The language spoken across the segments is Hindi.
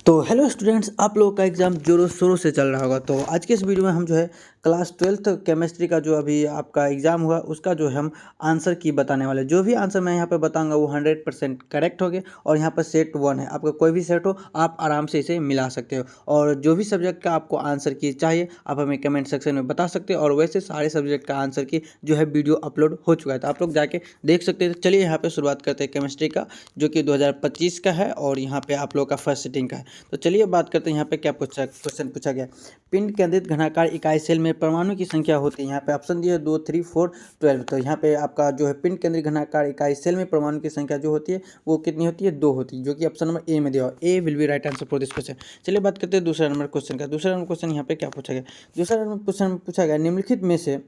तो हेलो स्टूडेंट्स, आप लोगों का एग्ज़ाम जोरों शोरों से चल रहा होगा। तो आज के इस वीडियो में हम जो है क्लास 12th केमिस्ट्री का जो अभी आपका एग्ज़ाम हुआ उसका जो है हम आंसर की बताने वाले। जो भी आंसर मैं यहाँ पे बताऊंगा वो 100% करेक्ट होंगे और यहाँ पर सेट 1 है। आपका कोई भी सेट हो आप आराम से इसे मिला सकते हो। और जो भी सब्जेक्ट का आपको आंसर की चाहिए आप हमें कमेंट सेक्शन में बता सकते हो। और वैसे सारे सब्जेक्ट का आंसर की जो है वीडियो अपलोड हो चुका है, तो आप लोग जाके देख सकते हैं। चलिए यहाँ पे शुरुआत करते हैं केमिस्ट्री का, जो कि 2025 का है और यहाँ पे आप लोग का फर्स्ट सिटिंग का है। तो चलिए बात करते हैं यहाँ पे क्या क्वेश्चन पूछा गया। पिंड केंद्रित घनाकार इकाई सेल में परमाणु की संख्या होती है। यहाँ पे ऑप्शन दिए 2, 3, 4, 12। तो यहाँ पे आपका जो है पिंड केंद्रित घनाकार इकाई सेल में परमाणु की संख्या जो होती है वो कितनी होती है? 2 होती है, जो कि ऑप्शन नंबर ए में दिया हुआ। A will be right answer for this question. चलिए बात करते हैं दूसरा नंबर क्वेश्चन का। दूसरा नंबर क्वेश्चन यहाँ पे क्या पूछा गया? दूसरा नंबर क्वेश्चन पूछा गया निम्नलिखित में से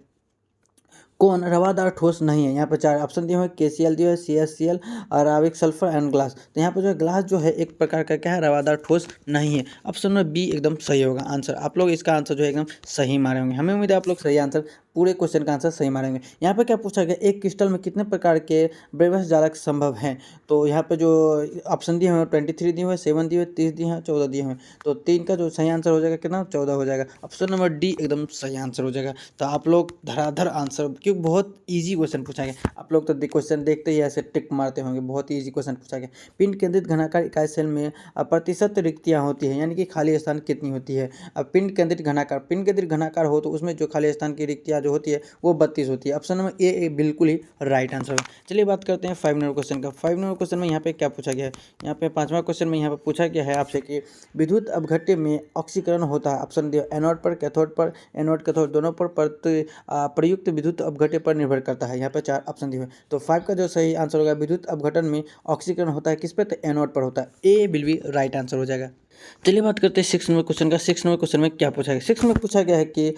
कौन रवादार ठोस नहीं है? यहाँ पर 4 ऑप्शन दिए हुए, KCl दिए हुए, CaCl, Arabic sulphur and glass. तो यहाँ पर जो है ग्लास जो है एक प्रकार का क्या है? रवादार ठोस नहीं है। ऑप्शन नंबर बी एकदम सही होगा आंसर। आप लोग इसका आंसर जो है एकदम सही मारे होंगे। हमें उम्मीद है आप लोग सही आंसर, पूरे क्वेश्चन का आंसर सही मारेंगे। यहाँ पे क्या पूछा गया? एक क्रिस्टल में कितने प्रकार के ब्रेवस जालक संभव हैं? तो यहाँ पे जो ऑप्शन दिए हुए 23 दिए हुए, 7 दिए हुए, 30 दिए हैं, 14 दिए हुए। तो 3 का जो सही आंसर हो जाएगा कितना? 14 हो जाएगा। ऑप्शन नंबर डी एकदम सही आंसर हो जाएगा। तो आप लोग धड़ाधड़ आंसर, क्योंकि बहुत ईजी क्वेश्चन पूछा गया। आप लोग तो क्वेश्चन देखते ही ऐसे टिक मारते होंगे, बहुत ही ईजी क्वेश्चन पूछा गया। पिंड केंद्रित घनाकार इकाई सेल में प्रतिशत रिक्तियाँ होती है, यानी कि खाली स्थान कितनी होती है? अब पिंड केंद्रित घनाकार हो तो उसमें जो खाली स्थान की रिक्तियाँ जो होती है वो 32 होती है। ऑप्शन नंबर ए बिल्कुल ही राइट आंसर है। चलिए बात करते हैं 5 नंबर क्वेश्चन का। 5 नंबर क्वेश्चन में यहाँ पे क्या पूछा गया है? यहाँ पे 5वां क्वेश्चन में यहाँ पे पूछा गया है आपसे कि विद्युत अपघट्य में ऑक्सीकरण होता है। ऑप्शन दिया एनोड पर, कैथोड पर, एनोड कैथोड दोनों पर प्रयुक्त विद्युत अपघट्य पर निर्भर करता है। यहाँ पे 4 ऑप्शन दिए हुए। तो 5 का जो सही आंसर होगा, विद्युत अपघटन में ऑक्सीकरण होता है किस पे? तो एनोड पर होता है। ए विल बी राइट आंसर हो जाएगा। चलिए बात करते हैं 6 नंबर क्वेश्चन का। 6 नंबर क्वेश्चन में क्या पूछा गया? 6 में पूछा गया है कि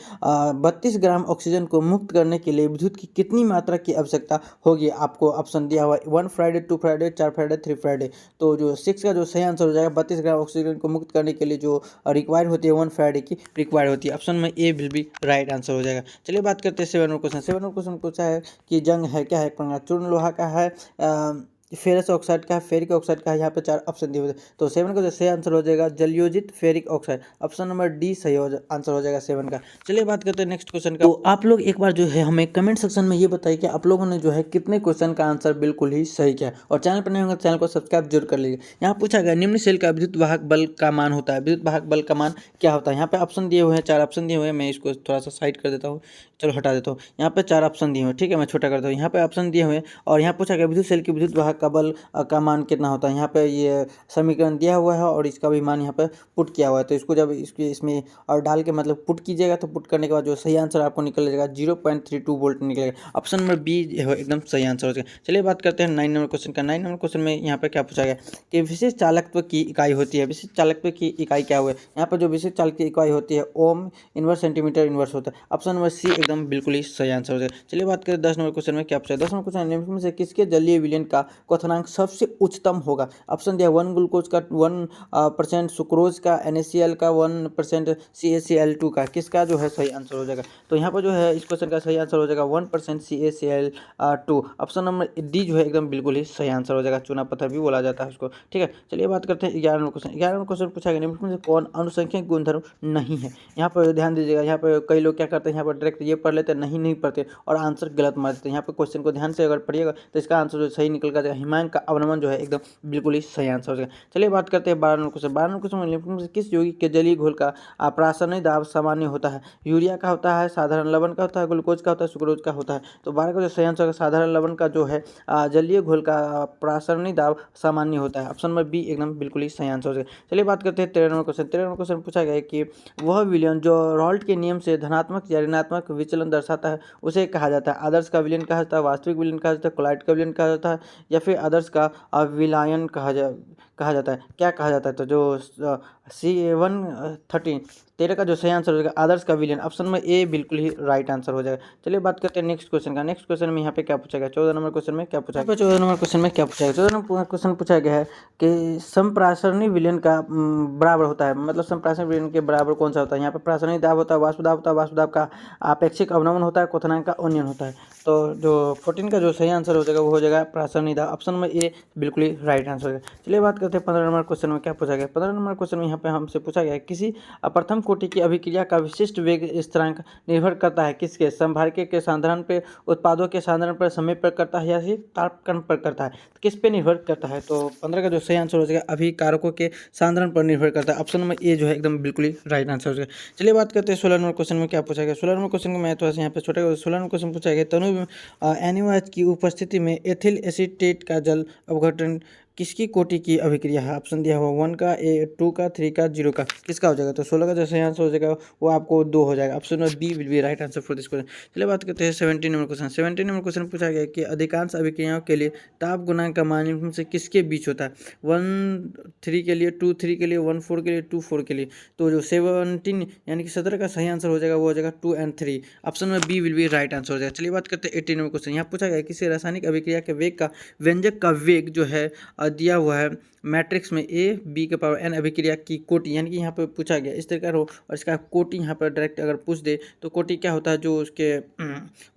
32 ग्राम ऑक्सीजन को मुक्त करने के लिए विद्युत की कितनी मात्रा की आवश्यकता होगी? आपको ऑप्शन दिया हुआ 1 फ्राइडे, 2 फ्राइडे, 4 फ्राइडे, 3 फ्राइडे। तो जो 6 का जो सही आंसर हो जाएगा, 32 ग्राम ऑक्सीजन को मुक्त करने के लिए जो रिक्वायर होती है 1 फ्राइडे की रिक्वायर होती है। ऑप्शन में ए विल बी राइट आंसर हो जाएगा। चलिए बात करते हैं 7 नंबर क्वेश्चन। 7 नंबर क्वेश्चन पूछा है कि जंग है क्या है? चूर्ण लोहा का है, फेरस ऑक्साइड का है, फेरिक ऑक्साइड का है। यहाँ पे 4 ऑप्शन दिए हुए थे। तो 7 का जो सही आंसर हो जाएगा जलयोजित ferric oxide. Option number D सही आंसर हो जाएगा 7 का। चलिए बात करते हैं नेक्स्ट क्वेश्चन का। तो आप लोग एक बार जो है हमें कमेंट सेक्शन में ये बताइए कि आप लोगों ने जो है कितने क्वेश्चन का आंसर बिल्कुल ही सही किया है। और चैनल पर नहीं होगा चैनल को सब्सक्राइब जरूर कर लीजिए। यहाँ पूछा गया निम्न सेल का विद्युत वाहक बल का मान होता है। विद्युत वाहक बल का मान क्या होता है? यहाँ पे ऑप्शन दिए हुए हैं, 4 ऑप्शन दिए हुए हैं। मैं इसको थोड़ा सा साइड कर देता हूँ, चलो हटा देता हूँ। यहाँ पे 4 ऑप्शन दिए हुए हैं, ठीक है, मैं छोटा करता हूँ। यहाँ पे ऑप्शन दिए हुए हैं और यहाँ पूछा गया विद्युत सेल की विद्युत वाहक का बल का मान कितना होता है? यहाँ पे ये समीकरण दिया हुआ है और इसका भी मान यहाँ पे पुट किया हुआ है। तो इसको जब इसमें और डाल के मतलब पुट कीजिएगा तो पुट करने के बाद जो सही आंसर आपको निकल जाएगा 0.32 वोल्ट निकलेगा। ऑप्शन नंबर बी एकदम सही आंसर हो जाएगा। चलिए बात करते हैं 9 नंबर क्वेश्चन का। 9 नंबर क्वेश्चन में यहाँ पे क्या पूछा गया कि विशिष्ट चालकत्व की इकाई होती है। विशिष्ट चालकत्व की इकाई क्या हुआ है? यहाँ पर जो विशिष्ट चालक की इकाई होती है ओम इनवर्स सेंटीमीटर इनवर्स होता है। ऑप्शन नंबर सी एकदम बिल्कुल ही सही आंसर हो जाएगा। चलिए बात करें 10 नंबर क्वेश्चन में क्या पूछा है। 10 नंबर क्वेश्चन निम्न में से किसके जलीय विलयन का क्वथनांक सबसे उच्चतम होगा? ऑप्शन दिया 1 ग्लूकोज का, 1% सुक्रोज का, NaCl का, 1% CaCl2 का। किसका जो है सही आंसर हो जाएगा? तो यहाँ पर जो है इस क्वेश्चन का सही आंसर हो जाएगा 1% CaCl2। ऑप्शन नंबर डी जो है एकदम बिल्कुल ही सही आंसर हो जाएगा। चूना पत्थर भी बोला जाता है उसको, ठीक है। चलिए बात करते हैं 11 नंबर क्वेश्चन। 11 नंबर क्वेश्चन पूछा गया निम्न में से कौन अनुसंख्यिक गुणधर्म नहीं है? यहाँ पर ध्यान दीजिएगा, यहाँ पर कई लोग क्या करते हैं, यहाँ पर डायरेक्ट ये पढ़ लेते हैं, नहीं पढ़ते और आंसर गलत मार देते हैं। यहाँ पर क्वेश्चन को ध्यान से अगर पढ़िएगा तो इसका आंसर जो सही निकल जाएगा। हिमांक का अवनमन जो है एकदम बिल्कुल ही सही आंसर हो जाएगा। चलिए बात करते हैं 12 नंबर क्वेश्चन। 12 नंबर क्वेश्चन में किस यौगिक के जलीय घोल का प्रासरणीय दाब सामान्य होता है? यूरिया का होता है, साधारण लवण का होता है, ग्लूकोज का होता है, सुक्रोज का होता है। तो 12 का जो सही आंसर साधारण लवण का जो है जलीय घोल का प्रासरणीय दाब सामान्य होता है। ऑप्शन नंबर बी एकदम बिल्कुल ही सही आंसर हो जाएगा। चलिए बात करते हैं 13 नंबर क्वेश्चन। 13 नंबर क्वेश्चन पूछा गया है कि वह विलयन जो रॉल्ट के नियम से धनात्मक या ऋणात्मक विचलन दर्शाता है उसे कहा जाता है? आदर्श का विलयन कहा जाता है, वास्तविक विलयन कहा जाता है, कोलाइट का विलयन कहा जाता है, या फिर आदर्श का विलायन कहा जाता है? क्या कहा जाता है? तो जो C113 13 का जो सही आंसर हो जाएगा आदर्श का विलेन, ऑप्शन में ए बिल्कुल ही राइट आंसर हो जाएगा। चलिए बात करते हैं नेक्स्ट क्वेश्चन का। नेक्स्ट क्वेश्चन में यहाँ पे क्या पूछा गया, 14 नंबर क्वेश्चन में क्या पूछा गया, 14 नंबर क्वेश्चन में क्या पूछा गया, 14 नंबर क्वेश्चन पूछा गया है कि संप्रासरणी विलेन का बराबर होता है, मतलब संप्रासरणी विलेन के बराबर कौन सा होता है। यहाँ पे प्रासरणी दाब होता है, वाष्पदाब होता है, वाष्पदाब का आपेक्षिक अवनमन होता है, क्वथनांक का अनियन होता है। तो जो 14 का जो सही आंसर हो जाएगा वो हो जाएगा प्रासरणी दाब, ऑप्शन में ए बिल्कुल ही राइट आंसर है। चलिए बात करते हैं 15 नंबर क्वेश्चन में क्या पूछा गया। 15 नंबर क्वेश्चन में यहाँ पे हमसे पूछा गया है किसी प्रथम कोटि की अभिक्रिया का विशिष्ट वेग स्थिरांक निर्भर करता है किसके, संभारक के सांद्रण पे, उत्पादों के सांद्रण पर, समय पर करता है या फिर तापक्रम पर करता है, तो किस पे निर्भर करता है। तो 15 का जो सही आंसर हो जाएगा अभिकारकों के सांद्रण पर निर्भर करता है, ऑप्शन में ए जो है एकदम बिल्कुल ही राइट आंसर हो जाएगा। चलिए बात करते हैं 16 नंबर क्वेश्चन में क्या पूछा गया। 16 नंबर क्वेश्चन को मैं तो यहाँ पे छोटे 16 नंबर क्वेश्चन पूछा गया तनु NaOH की उपस्थिति में एथिल एसीटेट का जल अपघटन किसकी कोटि की अभिक्रिया है। ऑप्शन दिया हुआ 1 का, 2 का, 3 का, 0 का, किसका हो जाएगा। तो 16 का जो सही आंसर हो जाएगा वो आपको 2 हो जाएगा, option B will be right answer for this question. चलिए बात करते हैं 17 नंबर क्वेश्चन। 17 नंबर क्वेश्चन पूछा गया कि अधिकांश अभिक्रियाओं के लिए ताप गुणांक का मान निम्न से किसके बीच होता है। 1 3 के लिए, 2 3 के लिए, 1 4 के लिए, 2 4 के लिए। तो जो 17 यानी कि 17 का सही आंसर हो जाएगा वो हो जाएगा 2 और 3, ऑप्शन में B will be right answer हो जाएगा। चलिए बात करते हैं 18 नंबर क्वेश्चन। यहाँ पूछा गया किसी रासायनिक अभिक्रिया के वेग का व्यंजक का वेग जो है दिया हुआ है मैट्रिक्स में ए बी के पावर एन अभिक्रिया की कोटि, यानी कि यहाँ पर पूछा गया इस तरह हो और इसका कोटि यहाँ पर डायरेक्ट अगर पूछ दे तो कोटि क्या होता है जो उसके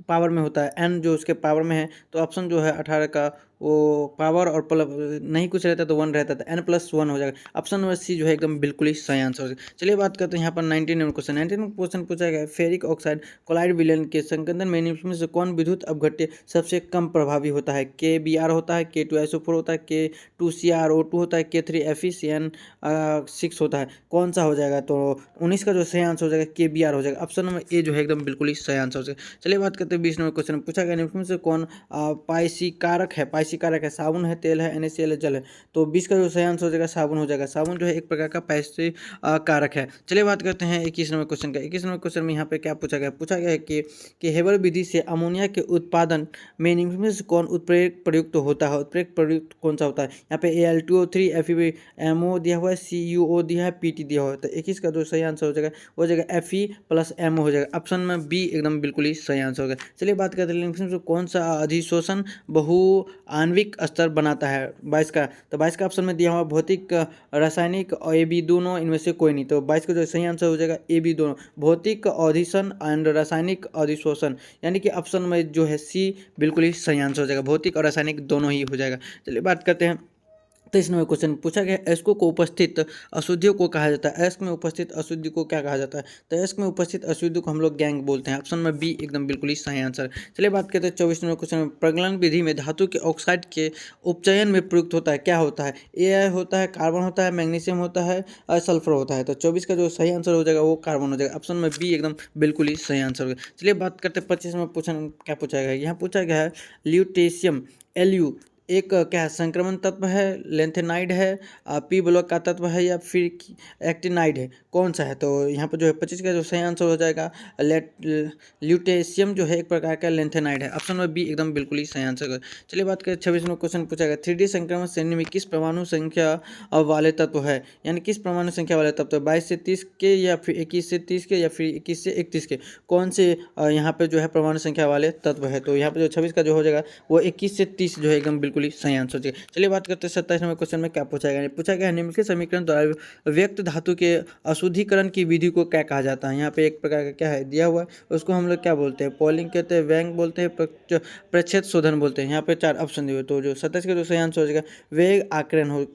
पावर में होता है, एन जो उसके पावर में है। तो ऑप्शन जो है 18 का वो पावर और प्लस नहीं कुछ रहता तो 1 रहता था, n+1 हो जाएगा, ऑप्शन नंबर सी जो है एकदम बिल्कुल ही सही आंसर हो जाएगा। चलिए बात करते हैं यहाँ पर 19 नंबर क्वेश्चन। 19 नंबर क्वेश्चन पूछा गया फेरिक ऑक्साइड क्लोराइड विलयन के संकेंद्रण में निम्न में से कौन विद्युत अपघट्य सबसे कम प्रभावी होता है। KBr होता है, K2SO4 होता है, K2CrO2 होता है, K3FeCN6 होता है, कौन सा हो जाएगा। तो 19 का जो सही आंसर हो जाएगा KBr हो जाएगा, ऑप्शन नंबर ए जो है एकदम बिल्कुल ही सही आंसर हो जाएगा। चलिए बात करते हैं 20 नंबर क्वेश्चन पूछा गया निम्न में से कौन पाइसीकारक है। पाइसीकारक है, साबुन है, तेल है, NaCl है, जल है। तो 20 का जो सही आंसर हो जाएगा साबुन हो जाएगा। साबुन जो है एक प्रकार का पाइसीकारक है। चलिए बात करते हैं 21 नंबर क्वेश्चन का। 21 नंबर क्वेश्चन में यहाँ पे क्या पूछा गया, पूछा गया है कि हेबर विधि से अमोनिया के उत्पादन में निम्न में से कौन उत्प्रेरक प्रयुक्त होता है। उत्प्रेरक प्रयुक्त कौन सा होता है। यहाँ पे Al2O3 FeMO दिया हुआ है, CuO दिया है, PT दिया हुआ है। तो 21 का जो सही आंसर हो जाएगा वो हो जाएगा Fe+MO हो जाएगा, ऑप्शन में बी एकदम बिल्कुल ही सही आंसर होगा। चलिए बात करते हैं निम्न में से कौन सा अधिशोषण बहुआण्विक स्तर बनाता है 22 का। तो 22 का ऑप्शन में दिया हुआ भौतिक रासायनिक और AB दोनों, इनमें से कोई नहीं। तो 22 का जो सही आंसर हो जाएगा AB दोनों, भौतिक अधिशन एंड रासायनिक अधिशोषण, यानी कि ऑप्शन में जो है सी बिल्कुल ही सही आंसर हो जाएगा, भौतिक और रासायनिक दोनों ही हो जाएगा। चलिए बात करते हैं 23 नंबर क्वेश्चन पूछा गया एस्को को उपस्थित अशुद्धियों को कहा जाता है। एस्क में उपस्थित अशुद्धि को क्या कहा जाता है। तो एस्क में उपस्थित अशुद्धि को हम लोग गैंग बोलते हैं, ऑप्शन में बी एकदम बिल्कुल ही सही आंसर। चलिए बात करते हैं 24 नंबर क्वेश्चन में प्रगलन विधि में धातु के ऑक्साइड के उपचयन में प्रयुक्त होता है, क्या होता है। AI होता है, कार्बन होता है, मैग्नीशियम होता है और सल्फर होता है। तो 24 का जो सही आंसर हो जाएगा वो कार्बन हो जाएगा, ऑप्शन में बी एकदम बिल्कुल ही सही आंसर होगा। चलिए बात करते हैं 25 में क्या पूछा गया है। यहाँ पूछा गया है ल्यूटेशियम Lu एक क्या है संक्रमण तत्व है, लेंथेनाइड है, P ब्लॉक का तत्व है या फिर एक्टिनाइड है, कौन सा है। तो यहाँ पर जो है 25 का जो सही आंसर हो जाएगा ल्यूटेशियम जो है एक प्रकार का लेंथेनाइड है, ऑप्शन में बी एकदम बिल्कुल ही सही आंसर है। चलिए बात करें 26 में क्वेश्चन पूछा गया 3D संक्रमण श्रेणी में किस परमाणु संख्या वाले तत्व है, यानी किस परमाणु संख्या वाले तत्व 22 से 30 के या फिर 21 से 30 के या फिर 21 से 31 के, कौन से यहाँ पे जो है परमाणु संख्या वाले तत्व है। तो यहाँ पे जो 26 का जो हो जाएगा वो 21 से 30 जो है एकदम बिल्कुल ही सही आंसर है। चलिए बात करते हैं 27 नंबर क्वेश्चन में क्या पूछा गया है। पूछा गया निम्नलिखित समीकरण द्वारा व्यक्त धातु के अशुद्धिकरण की विधि को क्या कहा जाता है। यहाँ पे एक प्रकार का क्या है दिया हुआ है, उसको हम लोग क्या बोलते हैं, पॉलिंग कहते हैं, वेंग बोलते हैं, प्रच्छेद शोधन बोलते हैं। यहाँ पे 4 ऑप्शन दिए हुए, तो जो 27 का जो सही आंसर हो जाएगा वेग आकलन हो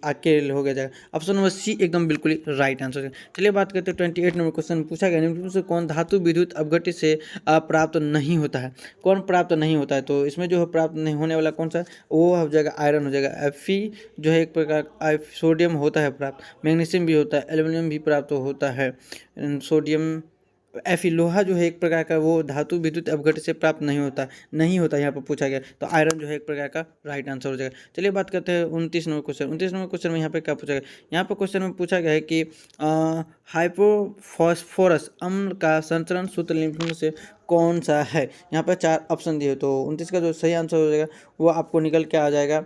गया जाएगा, ऑप्शन नंबर सी एकदम बिल्कुल ही राइट आंसर है। चलिए बात करते हैं 28 नंबर क्वेश्चन पूछा गया निम्न से कौन धातु विद्युत अपघट्य से प्राप्त नहीं होता है, कौन प्राप्त नहीं होता है। तो इसमें जो है प्राप्त नहीं होने वाला कौन सा, वो हो जाएगा आयरन हो जाएगा। Fe जो है एक प्रकार सोडियम होता है प्राप्त, मैग्नीशियम भी होता है, एल्युमिनियम भी प्राप्त होता है, सोडियम Fe लोहा जो है एक प्रकार का वो धातु विद्युत अपघट्य से प्राप्त नहीं होता यहाँ पर पूछा गया। तो आयरन जो है एक प्रकार का राइट आंसर हो जाएगा। चलिए बात करते हैं 29 नंबर क्वेश्चन। 29 नंबर क्वेश्चन में यहाँ पे क्या पूछा गया, यहाँ पर क्वेश्चन में पूछा गया है कि हाइपोफॉस्फोरस अम्ल का संचरण सूत्र निम्न में से कौन सा है। यहाँ पर 4 ऑप्शन दिए, तो 29 का जो सही आंसर हो जाएगा वो आपको निकल के आ जाएगा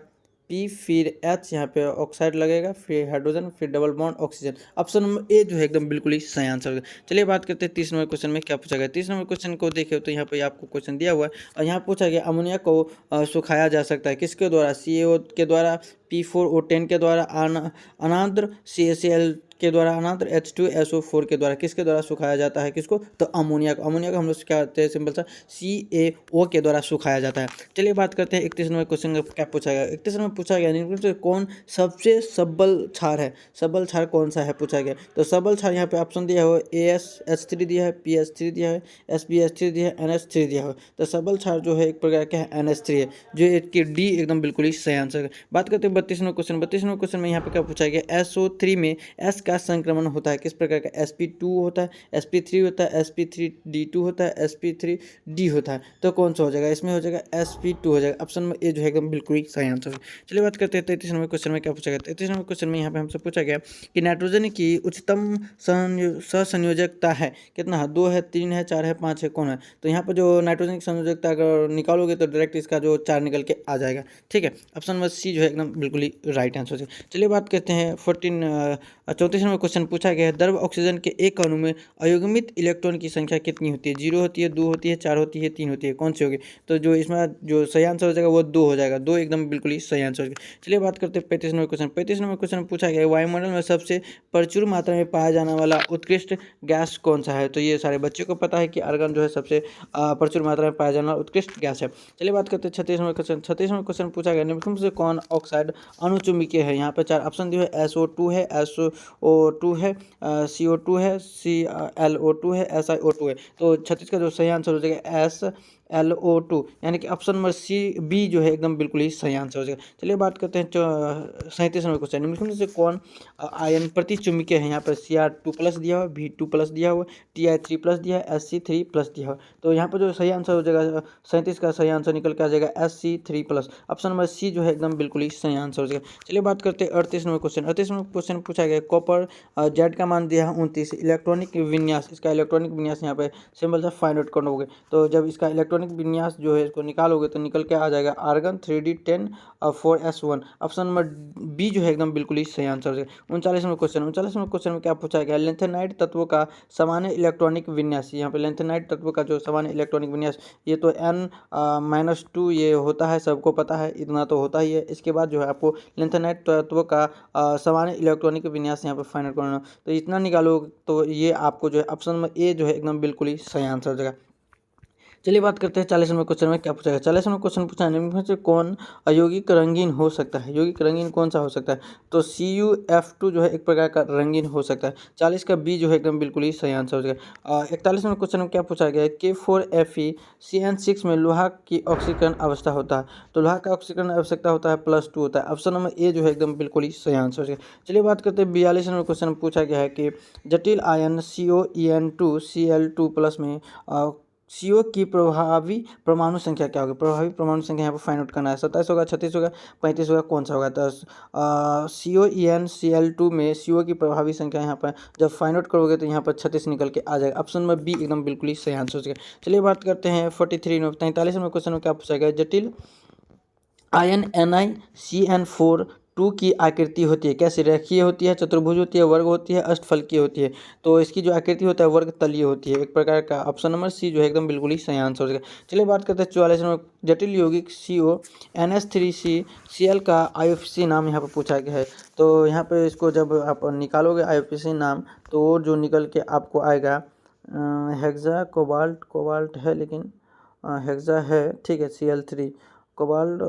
पी फिर एच, यहाँ पे ऑक्साइड लगेगा, फिर हाइड्रोजन, फिर double bond oxygen. Option number A जो है एकदम बिल्कुल ही सही आंसर होगा। चलिए बात करते हैं 30 नंबर क्वेश्चन में क्या पूछा गया। 30 नंबर क्वेश्चन को देखे तो यहाँ पे आपको क्वेश्चन दिया हुआ है और यहाँ पूछा गया अमोनिया को सुखाया जा सकता है किसके द्वारा, CO के द्वारा, P4O10 के द्वारा, अनाद्र CaCl के द्वारा, अनाद्र H2SO4 के द्वारा। किसके द्वारा सुखाया जाता है किसको, तो अमोनिया को। अमोनिया को हम लोग क्या कहते हैं, सिंपल सा CaO के द्वारा सुखाया जाता है। चलिए बात करते हैं 31 नंबर क्वेश्चन का क्या पूछा गया। 31 नंबर पूछा गया निम्नलिखित में कौन सबसे सबल क्षार है, सबल क्षार कौन सा है पूछा गया। तो सबल क्षार यहाँ पे ऑप्शन दिया हुआ AsH3 दिया है, PH3 दिया है, SbH3 दिया है, NH3 दिया हुआ। तो सबल क्षार जो है एक प्रकार का है NH3 है, जो इसकी डी एकदम बिल्कुल ही सही आंसर है। बात करते हैं 32 नंबर क्वेश्चन। 32 नंबर क्वेश्चन में यहाँ पे क्या पूछा गया, SO3 में S का संक्रमण होता है किस प्रकार का, sp2 होता है, sp3 होता है, sp3d2 होता है, sp3d होता है। तो कौन सा हो जाएगा, इसमें हो जाएगा sp2 हो जाएगा। ऑप्शन नंबर ए जो है एकदम बिल्कुल ही सही आंसर है। चलिए बात करते हैं 33 नंबर क्वेश्चन में क्या पूछा गया। 33 नंबर क्वेश्चन में यहाँ पे हमसे पूछा गया कि नाइट्रोजन की उच्चतम सहसंयोजकता है कितना है, 2 है, 3 है, 4 है, 5 है, कौन है। तो यहाँ पर जो नाइट्रोजन की संयोजकता अगर निकालोगे तो डायरेक्ट इसका जो 4 निकल के आ जाएगा। ठीक है, ऑप्शन नंबर सी जो है एकदम बिल्कुल ही राइट आंसर है। चलिए बात करते हैं 34 नंबर क्वेश्चन पूछा गया है, द्रव ऑक्सीजन के एक अणु में अयुग्मित इलेक्ट्रॉन की संख्या कितनी होती है, 0 होती है, 2 होती है, 4 होती है, 3 होती है, कौन सी होगी। तो जो इसमें जो सही आंसर हो जाएगा वो 2 हो जाएगा, 2 एकदम बिल्कुल ही सही आंसर होगा। चलिए बात करते हैं 35 नंबर क्वेश्चन। 35 नंबर क्वेश्चन पूछा गया है, वायुमंडल में सबसे प्रचुर मात्रा में पाया जाने वाला उत्कृष्ट गैस कौन सा है। तो ये सारे बच्चों को पता है कि आर्गन जो है सबसे प्रचुर मात्रा में पाया जाने वाला उत्कृष्ट गैस है। चलिए बात करते हैं 36 नंबर क्वेश्चन। 36 नंबर क्वेश्चन पूछा गया निम्नलिखित में से कौन ऑक्साइड अणुचुंबकीय है। यहाँ पे 4 ऑप्शन दिए है, SO2 है, SO2 है, CO2 है, ClO2 है, SiO2 है। तो 36 का जो सही आंसर हो जाएगा SlO2, यानी कि ऑप्शन नंबर बी जो है एकदम बिल्कुल ही सही आंसर हो जाएगा। चलिए बात करते हैं 37 नंबर क्वेश्चन। निम्नलिखित में से कौन आयन प्रति चुंबकीय है। यहाँ पर Cr2+ दिया हुआ, V2+ दिया हुआ, Ti3+ दिया है, Sc3+ दिया हुआ। तो यहाँ पर जो सही आंसर हो जाएगा 37 का सही आंसर निकल के आ जाएगा Sc3+। ऑप्शन नंबर सी जो है एकदम बिल्कुल ही सही आंसर हो जाएगा। चलिए बात करते हैं 38 नंबर क्वेश्चन। 38 नंबर क्वेश्चन पूछा गया, कॉपर जेड का मान दिया है 29, इलेक्ट्रॉनिक विन्यास, इसका इलेक्ट्रॉनिक विन्यास यहाँ पे सिंपल सा फाइंड आउट करोगे। तो जब इसका इलेक्ट्रॉनिक विन्यास जो है इसको निकालोगे तो निकल के आ जाएगा आर्गन 3d10 और 4s1। ऑप्शन नंबर बी जो है एकदम बिल्कुल ही सही आंसर हो जाएगा। 39 नंबर क्वेश्चन। 39 नंबर क्वेश्चन में क्या पूछा गया, लेंथेनाइट तत्व का सामान्य इलेक्ट्रॉनिक विन्यास। यहाँ पे लेंथेनाइट तत्व का जो सामान्य इलेक्ट्रॉनिक विन्यास, ये तो n-2 ये होता है, सबको पता है, इतना तो होता ही है। इसके बाद जो है आपको लेंथेनाइट तत्व का सामान्य इलेक्ट्रॉनिक विन्यास यहाँ पे फाइंड आउट करना, तो इतना निकालो तो ये आपको जो है ऑप्शन नंबर ए जो है एकदम बिल्कुल ही सही आंसर हो जाएगा। चलिए बात करते हैं 40 नंबर क्वेश्चन में क्या पूछा गया। 40 नंबर क्वेश्चन पूछा है निम्न में से कौन यौगिक रंगीन हो सकता है। यौगिक रंगीन कौन सा हो सकता है, तो CuF2 जो है एक प्रकार का रंगीन हो सकता है। 40 का बी जो है एकदम बिल्कुल ही सही आंसर हो जाएगा। 41 नंबर क्वेश्चन में क्या पूछा गया है, K4FeCN6 में लोहा की ऑक्सीकरण अवस्था होता है। तो लोहा का ऑक्सीकरण आवश्यकता होता है +2 होता है। ऑप्शन नंबर ए जो है एकदम बिल्कुल ही सही आंसर हो जाएगा। चलिए बात करते हैं 42 नंबर क्वेश्चन पूछा गया है कि जटिल आयन COEN2Cl2+ में CO की प्रभावी परमाणु संख्या क्या होगी। प्रभावी परमाणु संख्या यहाँ पर फाइंड आउट करना है, 27 होगा, 36 होगा, 35 होगा, कौन सा होगा। तो COENCl2 में CO की प्रभावी संख्या यहाँ पर जब फाइंड आउट करोगे तो यहाँ पर 36 निकल के आ जाएगा। ऑप्शन नंबर बी एकदम बिल्कुल ही सही आंसर हो जाएगा। चलिए बात करते हैं 43 नंबर क्वेश्चन में क्या पूछा गया, जटिल आयन NiCN4 की आकृति होती है कैसे, रेखीय होती है, चतुर्भुज होती है, वर्ग होती है, अष्टफलकीय होती है। तो इसकी जो आकृति होता है वर्ग तलीय होती है एक प्रकार का। ऑप्शन नंबर सी जो है एकदम बिल्कुल ही सही आंसर हो जाएगा। चलिए बात करते हैं 44 नंबर, जटिल यौगिक CONH3CCl का IUPAC नाम यहाँ पर पूछा गया है। तो यहाँ पर इसको जब आप निकालोगे IUPAC नाम तो जो निकल के आपको आएगा हेक्सा कोबाल्ट है, लेकिन हेक्सा है, ठीक है, Cl3 कोबाल्ट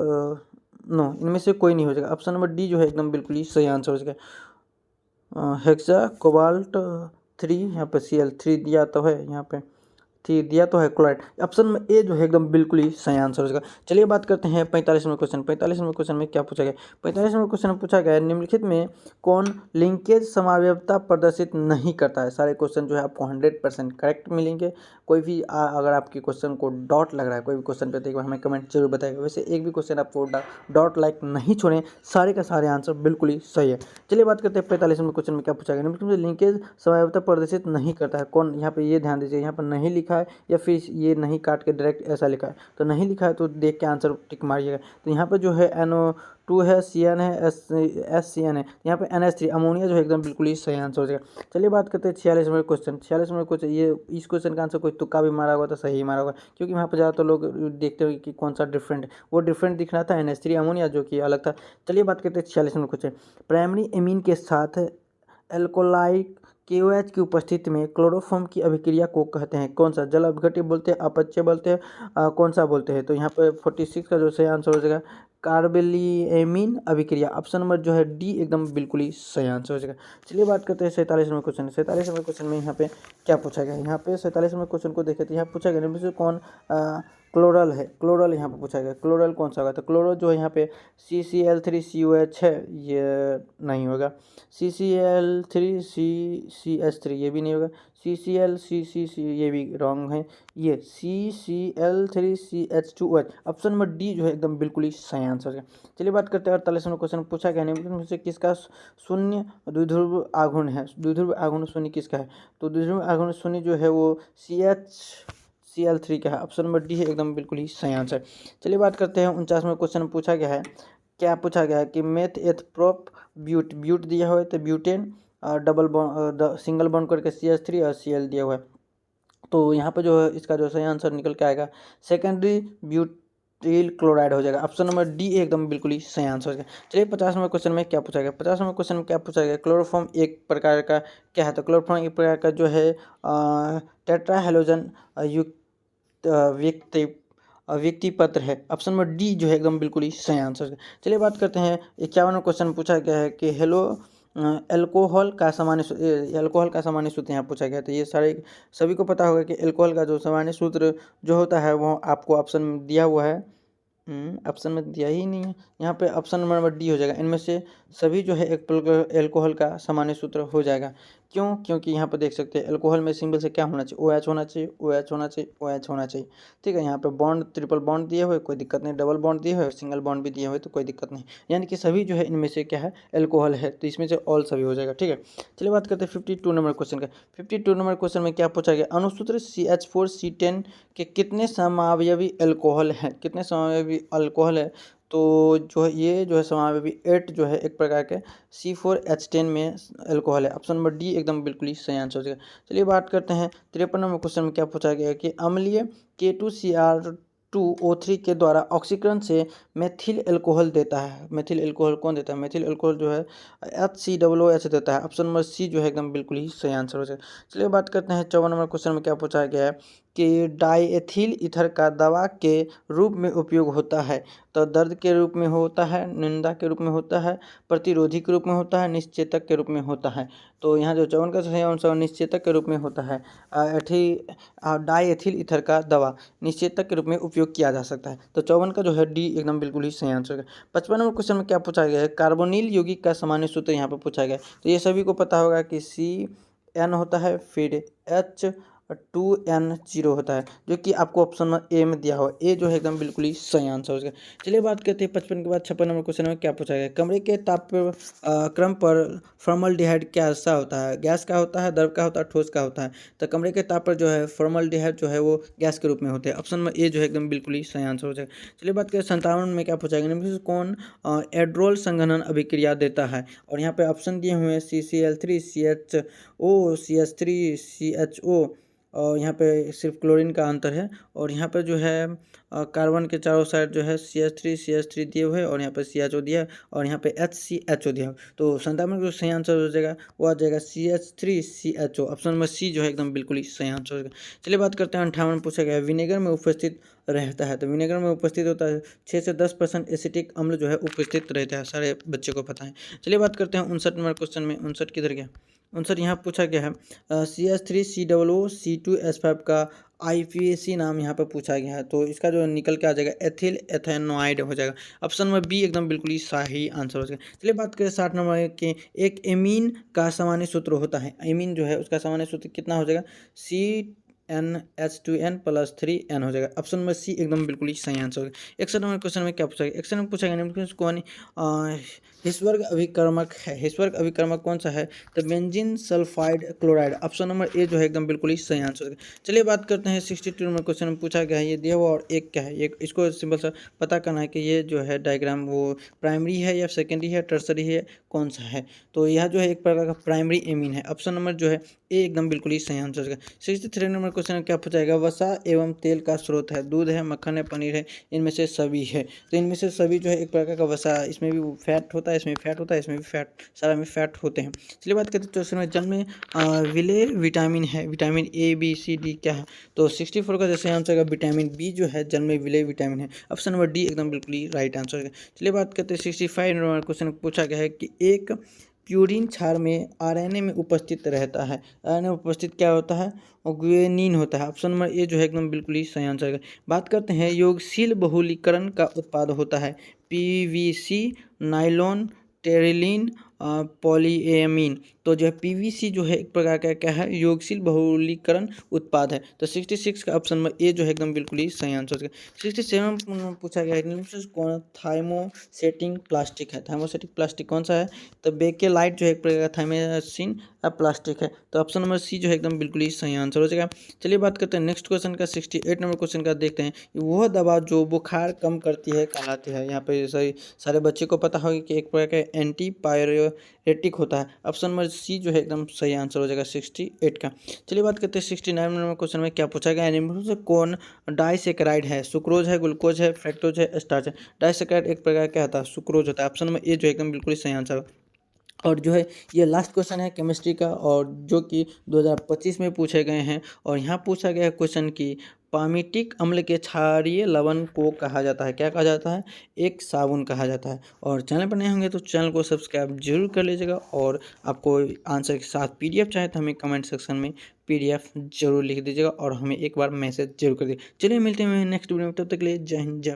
नो, इनमें से कोई नहीं हो जाएगा। ऑप्शन नंबर डी जो है एकदम बिल्कुल ही सही आंसर हो जाएगा। हेक्सा कोबाल्ट 3, यहाँ पे Cl3 दिया तो है, यहाँ पे दिया तो है क्लोराइड। ऑप्शन में ए जो है एकदम बिल्कुल ही सही आंसर हो जाएगा। चलिए बात करते हैं 45 नंबर क्वेश्चन। 45 नंबर क्वेश्चन में क्या पूछा गया, 45 नंबर क्वेश्चन में पूछा गया है निम्नलिखित में कौन लिंकेज समावयवता प्रदर्शित नहीं करता है। सारे क्वेश्चन जो है आपको 100% करेक्ट मिलेंगे। कोई भी अगर आपके क्वेश्चन को डॉट लग रहा है कोई भी क्वेश्चन पे, तो एक बार हमें कमेंट जरूर बताएगा। वैसे एक भी क्वेश्चन आपको डॉट लाइक नहीं छोड़ें, सारे का सारे आंसर बिल्कुल ही सही है। चलिए बात करते हैं 45 नंबर क्वेश्चन में क्या पूछा गया, निम्नलिखित में लिंकेज समावयवता प्रदर्शित नहीं करता है कौन। यहाँ पे ये ध्यान दीजिए, यहाँ पर नहीं लिखा है या फिर ये नहीं काट के डायरेक्ट ऐसा लिखा है। तो नहीं लिखा है तो देख के आंसर टिक मारिएगा। तो यहाँ पर जो है NO2 है, CN है, SCN है, यहाँ पे NH3 अमोनिया जो है एकदम बिल्कुल ही सही आंसर हो जाएगा। चलिए बात करते हैं 46 नंबर क्वेश्चन। 46 नंबर क्वेश्चन, ये इस क्वेश्चन का आंसर कोई तुक्का भी मारा होगा तो सही मारा होगा, क्योंकि वहाँ पर ज़्यादातर लोग देखते हुए कि कौन सा डिफरेंट है, वो डिफरेंट दिख रहा था NH3 अमोनिया जो कि अलग था। चलिए बात करते हैं 46 नंबर क्वेश्चन। प्राइमरी एमीन के साथ एल्कोलाइट KOH की उपस्थिति में क्लोरोफॉर्म की अभिक्रिया को कहते हैं कौन सा? जल अपघट्य बोलते हैं, अपचय बोलते हैं, कौन सा बोलते हैं? तो यहाँ पे 46 का जो सही आंसर हो जाएगा कार्बेलिएमीन अभिक्रिया, ऑप्शन नंबर जो है डी एकदम बिल्कुल ही सही आंसर हो जाएगा। चलिए बात करते हैं 47 नंबर क्वेश्चन। 47 नंबर क्वेश्चन में यहाँ पे क्या पूछा गया? यहाँ पे 47 नंबर क्वेश्चन को देखे तो यहाँ पूछा गया इनमें से कौन क्लोरल है। क्लोरल यहाँ पे पूछा गया, क्लोरल कौन सा होगा? तो क्लोरल जो है यहाँ पे CCl3COH है, ये नहीं होगा। CCl3CCH3 ये भी नहीं होगा। CCl ये भी रॉन्ग है। ये CCl3CH2OH, ऑप्शन नंबर डी जो है एकदम बिल्कुल ही सही आंसर है। चलिए बात करते हैं 48 नंबर क्वेश्चन पूछा गया निम्न में से किसका शून्य द्विध्रुव आघूर्ण है? द्विध्रुव आघूर्ण शून्य किसका है? तो द्विध्रुव आघूर्ण शून्य जो है वो CH3 का है, ऑप्शन नंबर डी है एकदम बिल्कुल ही सही आंसर। चलिए बात करते हैं 49वें क्वेश्चन पूछा गया है। क्या पूछा गया है कि मेथ एथ प्रोप ब्यूट दिया हुआ है तो butane double bond single bond करके CH3 और Cl दिया हुआ है। तो यहाँ पे जो है इसका जो सही आंसर निकल के आएगा सेकेंडरी ब्यूटिल क्लोराइड हो जाएगा, ऑप्शन नंबर डी एकदम बिल्कुल ही सही आंसर हो जाएगा। चलिए 50 नंबर क्वेश्चन में क्या पूछा गया? 50 नंबर क्वेश्चन में क्या पूछा गया? क्लोरोफॉर्म एक प्रकार का क्या है? तो क्लोरोफॉर्म एक प्रकार का जो है टेट्रा हेलोजन युक्त व्यक्ति पत्र है, ऑप्शन नंबर डी जो है एकदम बिल्कुल ही सही आंसर है। चलिए बात करते हैं 51वां क्वेश्चन पूछा गया है कि अल्कोहल का सामान्य सूत्र यहाँ पूछा गया। तो ये सभी को पता होगा कि अल्कोहल का जो सामान्य सूत्र जो होता है वो आपको ऑप्शन में दिया हुआ है। ऑप्शन में दिया ही नहीं है, यहाँ पे ऑप्शन नंबर डी हो जाएगा। इनमें से सभी जो है एक एल्कोहल का सामान्य सूत्र हो जाएगा। क्यों? क्योंकि यहाँ पे देख सकते हैं एल्कोहल में सिंबल से क्या होना चाहिए? OH होना चाहिए, OH होना चाहिए, OH होना चाहिए। ठीक है, यहाँ पे बॉन्ड ट्रिपल बॉन्ड दिए हुए कोई दिक्कत नहीं, डबल बॉन्ड दिए हुए, सिंगल बॉन्ड भी दिए हुए तो कोई दिक्कत नहीं, यानी कि सभी जो है इनमें से क्या है? एल्कोहल है, तो इसमें से ऑल सभी हो जाएगा। ठीक है, चलिए बात करते हैं 52 नंबर क्वेश्चन का। 52 नंबर क्वेश्चन में क्या पूछा गया? अनुसूत्र CH4C10 के कितने समावयवी अल्कोहल हैं? कितने समावयवी अल्कोहल है? तो जो है ये जो है समावयवी 8 जो है एक प्रकार के C4H10 में अल्कोहल है, ऑप्शन नंबर डी एकदम बिल्कुल ही सही आंसर हो जाएगा। चलिए बात करते हैं 53 नंबर क्वेश्चन में क्या पूछा गया है कि अम्लीय K2Cr2O3 के द्वारा ऑक्सीकरण से मेथिल अल्कोहल देता है। मेथिल अल्कोहल कौन देता है? मेथिल अल्कोहल जो है HCOOH देता है, ऑप्शन नंबर सी जो है एकदम बिल्कुल ही सही आंसर हो जाएगा। चलिए बात करते हैं 54 नंबर क्वेश्चन में क्या पूछा गया है कि डाइएथिल ईथर का दवा के रूप में उपयोग होता है। तो दर्द के रूप में होता है, निंदा के रूप में होता है, प्रतिरोधी के रूप में होता है, निश्चेतक के रूप में होता है। तो यहाँ जो 54 का सही आंसर निश्चेतक के रूप में होता है। डाइएथिल ईथर का दवा निश्चेतक के रूप में उपयोग किया जा सकता है। तो 54 का जो है डी एकदम बिल्कुल ही सही आंसर है। 55 नंबर क्वेश्चन में क्या पूछा गया है? कार्बोनिल यौगिक का सामान्य सूत्र यहाँ पर पूछा गया है। तो ये सभी को पता होगा कि CN होता है, फिर H2N0 होता है, जो कि आपको ऑप्शन में ए में दिया हुआ। ए जो है एकदम बिल्कुल ही सही आंसर हो जाएगा। चलिए बात करते हैं 55 के बाद 56 नंबर क्वेश्चन में क्या पूछा गया? कमरे के ताप क्रम पर फॉर्मल्डिहाइड क्या सा होता है? गैस का होता है, द्रव का होता है, ठोस का होता है? तो कमरे के ताप पर जो है फॉर्मल्डिहाइड जो है वो गैस के रूप में होते हैं, ऑप्शन में ए जो है एकदम बिल्कुल ही सही आंसर हो जाएगा। चलिए बात करें 57 में क्या पूछा गया? इनमें से कौन एड्रोल संघनन अभिक्रिया देता है? और यहाँ पे ऑप्शन दिए हुए हैं CCl3CHO, CH3CHO, और यहाँ पे सिर्फ क्लोरीन का अंतर है। और यहाँ पर जो है कार्बन के चारों साइड जो है CH3 दिए हुए और यहाँ पे CHO दिया है और यहाँ पे HCHO दिया है। तो 57 जो सही आंसर हो जाएगा वो आ जाएगा CH3CHO, ऑप्शन नंबर सी जो है एकदम बिल्कुल ही सही आंसर हो जाएगा। चलिए बात करते हैं 58 पूछा गया है विनेगर में उपस्थित रहता है। तो विनेगर में उपस्थित होता है 6 से 10% एसिटिक अम्ल जो है उपस्थित रहता है, सारे बच्चे को पता है। चलिए बात करते हैं 59 नंबर क्वेश्चन में। 59 किधर गया? 59 यहाँ पूछा गया है CH3COO-C2S5 का IPAC नाम यहाँ पर पूछा गया है। तो इसका जो निकल के आ जाएगा एथिल एथेनॉइड हो जाएगा, ऑप्शन नंबर बी एकदम बिल्कुल ही सही आंसर हो जाएगा। चलिए बात करें 60 नंबर के। एक एमीन का सामान्य सूत्र होता है, एमीन जो है उसका सामान्य सूत्र कितना हो जाएगा? NH2N प्लस 3N हो जाएगा। ऑप्शन नंबर सी एकदम बिल्कुल ही सही आंसर होगा। 61 नंबर क्वेश्चन में क्या पूछा गया? 61 में पूछा गया निम्नलिखित कौन हिस्वर्ग अभिकर्मक है? हिस्वर्ग अभिकर्मक कौन सा है? तो benzene sulphide chloride. Option number A जो है एकदम बिल्कुल ही सही आंसर होगा। चलिए बात करते हैं 62 नंबर क्वेश्चन में पूछा गया है, ये दिया हुआ और एक क्या है, ये इसको सिंपल सा पता करना है कि ये जो है डायग्राम वो प्राइमरी है या सेकेंडरी है, टर्सरी है, कौन सा है? तो यह जो है एक प्रकार का प्राइमरी एमीन है। ऑप्शन नंबर जो है ए एकदम बिल्कुल ही सही आंसर होगा। 63 नंबर क्वेश्चन में क्या पूछा जाएगा? वसा एवं तेल का स्रोत है, दूध है, मक्खन है, पनीर है, इनमें से सभी है। तो इनमें से सभी जो है एक प्रकार का वसा, इसमें भी फैट होता है, इसमें भी फैट होता है, इसमें भी फैट, सारा में फैट होते हैं। चलिए बात करते हैं क्वेश्चन में, जन्म में विले विटामिन है, vitamin A B C D क्या है? तो 64 का जैसे आंसर होगा विटामिन बी जो है जन्म में विले विटामिन है। ऑप्शन नंबर डी एकदम बिल्कुल ही राइट आंसर है। चलिए बात करते हैं 65 नंबर क्वेश्चन पूछा गया है कि एक प्यूरिन क्षार में आरएनए में उपस्थित रहता है, आरएनए उपस्थित क्या होता है? और ग्वेनिन होता है। ऑप्शन नंबर ए जो है एकदम बिल्कुल ही सही आंसर है। बात करते हैं योगशील बहुलीकरण का उत्पाद होता है पीवीसी, नाइलॉन, टेरिलीन, पॉलीएमीन। तो जो है पीवीसी जो है एक प्रकार का क्या है? योगशील बहुलीकरण उत्पाद है। तो 66 का ऑप्शन नंबर ए जो है एकदम बिल्कुल ही सही आंसर है। 67 पूछा गया है कौन थाइमोसेटिंग प्लास्टिक है, थाइमोसेटिक प्लास्टिक कौन सा है? तो बेकेलाइट जो है एक प्रकार का थाइमेसिन प्लास्टिक है। तो ऑप्शन नंबर सी जो है एकदम बिल्कुल ही सही आंसर हो जाएगा। चलिए बात करते हैं नेक्स्ट क्वेश्चन का, 68 नंबर क्वेश्चन का देखते हैं। वह दवा जो बुखार कम करती है कहलाती है। यहाँ पे सही सारे बच्चे को पता होगा कि एक प्रकार का एंटी पायरेटिक होता है। ऑप्शन नंबर सी जो है एकदम सही आंसर हो जाएगा 68 का। चलिए बात करते हैं 69 नंबर क्वेश्चन में क्या पूछा गया है? कौन डाइसेकेराइड है? सुक्रोज है, ग्लूकोज है, फ्रैक्टोज है, स्टार्च है। डाइसेकेराइड एक प्रकार क्या होता है? सुक्रोज होता है। ऑप्शन नंबर ए जो एकदम बिल्कुल ही सही आंसर। और जो है ये लास्ट क्वेश्चन है केमिस्ट्री का, और जो कि 2025 में पूछे गए हैं। और यहाँ पूछा गया क्वेश्चन कि पामीटिक अम्ल के क्षारीय लवण को कहा जाता है, क्या कहा जाता है? एक साबुन कहा जाता है। और चैनल पर नए होंगे तो चैनल को सब्सक्राइब जरूर कर लीजिएगा, और आपको आंसर के साथ पीडीएफ चाहे तो हमें कमेंट सेक्शन में पीडीएफ जरूर लिख दीजिएगा, और हमें एक बार मैसेज जरूर कर दीजिए। चलिए मिलते हैं नेक्स्ट वीडियो में, तब तक के लिए जय हिंद जय।